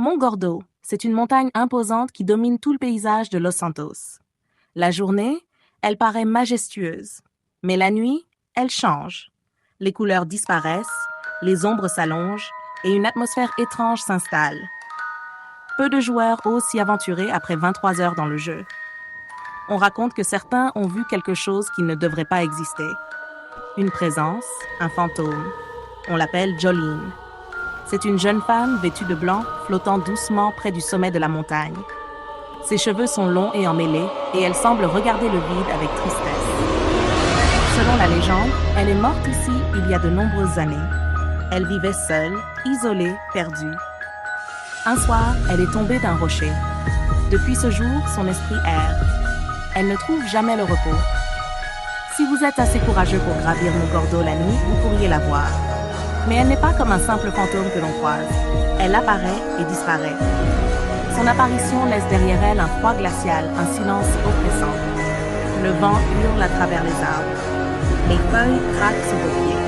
Mont Gordo, c'est une montagne imposante qui domine tout le paysage de Los Santos. La journée, elle paraît majestueuse, mais la nuit, elle change. Les couleurs disparaissent, les ombres s'allongent et une atmosphère étrange s'installe. Peu de joueurs osent s'y aventurer après 23 heures dans le jeu. On raconte que certains ont vu quelque chose qui ne devrait pas exister. Une présence, un fantôme. On l'appelle Jolene. C'est une jeune femme vêtue de blanc flottant doucement près du sommet de la montagne. Ses cheveux sont longs et emmêlés et elle semble regarder le vide avec tristesse. Selon la légende, elle est morte ici il y a de nombreuses années. Elle vivait seule, isolée, perdue. Un soir, elle est tombée d'un rocher. Depuis ce jour, son esprit erre. Elle ne trouve jamais le repos. Si vous êtes assez courageux pour gravir Mont Gordo la nuit, vous pourriez la voir. Mais elle n'est pas comme un simple fantôme que l'on croise. Elle apparaît et disparaît. Son apparition laisse derrière elle un froid glacial, un silence oppressant. Le vent hurle à travers les arbres. Les feuilles craquent sous vos pieds.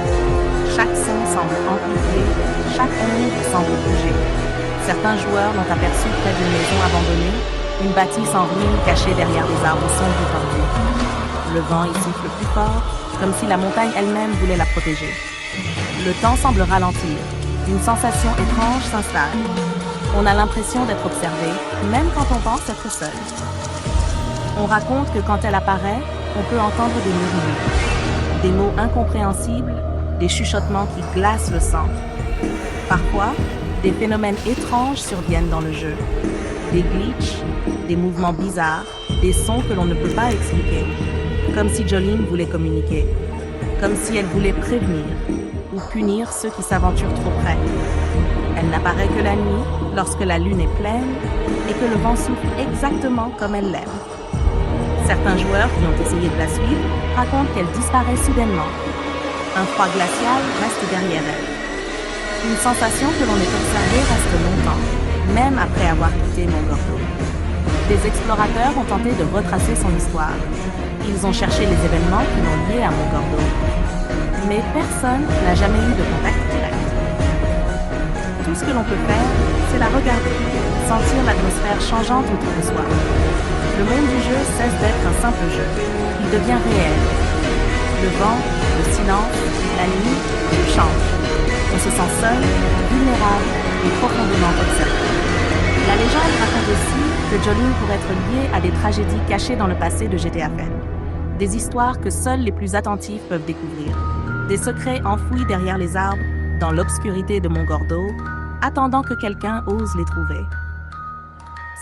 Chaque son semble amplifié, chaque ombre semble bouger. Certains joueurs l'ont aperçu près d'une maison abandonnée, une bâtisse en ruine cachée derrière des arbres sombres et tordus. Le vent y souffle plus fort, comme si la montagne elle-même voulait la protéger. Le temps semble ralentir. Une sensation étrange s'installe. On a l'impression d'être observé, même quand on pense être seul. On raconte que quand elle apparaît, on peut entendre des murmures, des mots incompréhensibles, des chuchotements qui glacent le sang. Parfois, des phénomènes étranges surviennent dans le jeu. Des glitches, des mouvements bizarres, des sons que l'on ne peut pas expliquer. Comme si Jolene voulait communiquer. Comme si elle voulait prévenir ou punir ceux qui s'aventurent trop près. Elle n'apparaît que la nuit, lorsque la lune est pleine et que le vent souffle exactement comme elle l'aime. Certains joueurs qui ont essayé de la suivre racontent qu'elle disparaît soudainement. Un froid glacial reste derrière elle. Une sensation que l'on est observé reste longtemps, même après avoir quitté Mont Gordo. Des explorateurs ont tenté de retracer son histoire. Ils ont cherché les événements qui l'ont liée à Mont Gordo. Mais personne n'a jamais eu de contact direct. Tout ce que l'on peut faire, c'est la regarder, sentir l'atmosphère changeante autour de soi. Le monde du jeu cesse d'être un simple jeu. Il devient réel. Le vent, le silence, la nuit, tout change. On se sent seul, vulnérable et profondément observé. La légende raconte aussi que Jolene pourrait être liée à des tragédies cachées dans le passé de GTA Fen. Des histoires que seuls les plus attentifs peuvent découvrir. Des secrets enfouis derrière les arbres, dans l'obscurité de Mont Gordo, attendant que quelqu'un ose les trouver.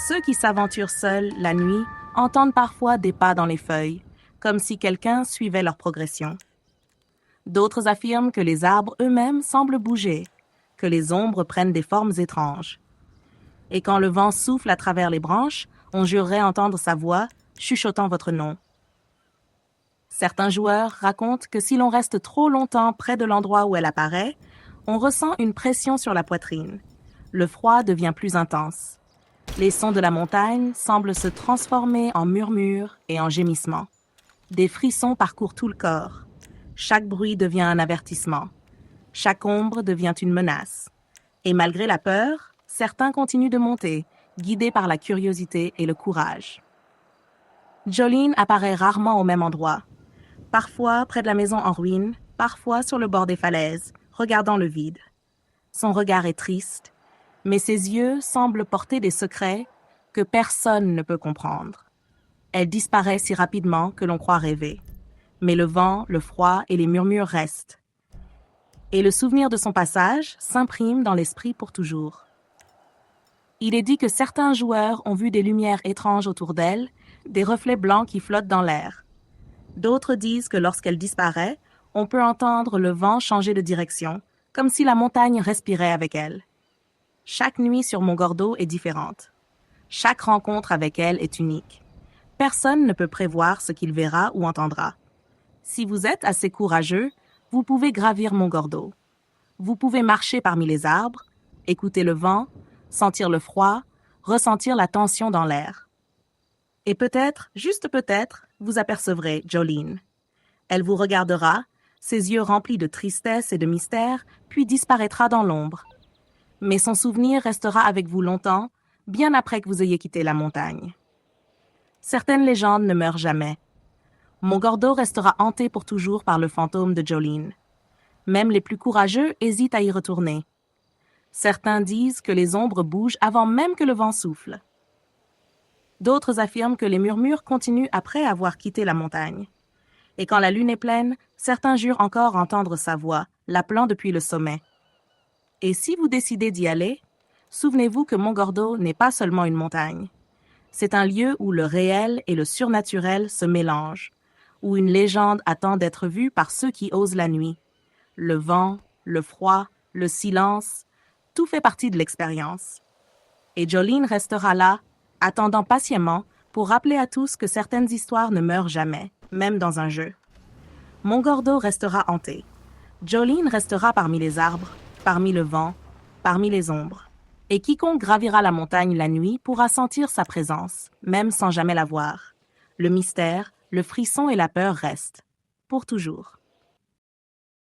Ceux qui s'aventurent seuls, la nuit, entendent parfois des pas dans les feuilles, comme si quelqu'un suivait leur progression. D'autres affirment que les arbres eux-mêmes semblent bouger, que les ombres prennent des formes étranges. Et quand le vent souffle à travers les branches, on jurerait entendre sa voix, chuchotant votre nom. Certains joueurs racontent que si l'on reste trop longtemps près de l'endroit où elle apparaît, on ressent une pression sur la poitrine. Le froid devient plus intense. Les sons de la montagne semblent se transformer en murmures et en gémissements. Des frissons parcourent tout le corps. Chaque bruit devient un avertissement. Chaque ombre devient une menace. Et malgré la peur, certains continuent de monter, guidés par la curiosité et le courage. Jolene apparaît rarement au même endroit. Parfois près de la maison en ruine, parfois sur le bord des falaises, regardant le vide. Son regard est triste, mais ses yeux semblent porter des secrets que personne ne peut comprendre. Elle disparaît si rapidement que l'on croit rêver. Mais le vent, le froid et les murmures restent. Et le souvenir de son passage s'imprime dans l'esprit pour toujours. Il est dit que certains joueurs ont vu des lumières étranges autour d'elle, des reflets blancs qui flottent dans l'air. D'autres disent que lorsqu'elle disparaît, on peut entendre le vent changer de direction, comme si la montagne respirait avec elle. Chaque nuit sur Mont Gordo est différente. Chaque rencontre avec elle est unique. Personne ne peut prévoir ce qu'il verra ou entendra. Si vous êtes assez courageux, vous pouvez gravir Mont Gordo. Vous pouvez marcher parmi les arbres, écouter le vent, sentir le froid, ressentir la tension dans l'air. Et peut-être, juste peut-être, vous apercevrez Jolene. Elle vous regardera, ses yeux remplis de tristesse et de mystère, puis disparaîtra dans l'ombre. Mais son souvenir restera avec vous longtemps, bien après que vous ayez quitté la montagne. Certaines légendes ne meurent jamais. Montgordo restera hanté pour toujours par le fantôme de Jolene. Même les plus courageux hésitent à y retourner. Certains disent que les ombres bougent avant même que le vent souffle. D'autres affirment que les murmures continuent après avoir quitté la montagne. Et quand la lune est pleine, certains jurent encore entendre sa voix, l'appelant depuis le sommet. Et si vous décidez d'y aller, souvenez-vous que Montgordo n'est pas seulement une montagne. C'est un lieu où le réel et le surnaturel se mélangent, où une légende attend d'être vue par ceux qui osent la nuit. Le vent, le froid, le silence, tout fait partie de l'expérience. Et Jolene restera là, attendant patiemment pour rappeler à tous que certaines histoires ne meurent jamais, même dans un jeu. Montgordo restera hanté. Jolene restera parmi les arbres, parmi le vent, parmi les ombres. Et quiconque gravira la montagne la nuit pourra sentir sa présence, même sans jamais la voir. Le mystère, le frisson et la peur restent, pour toujours.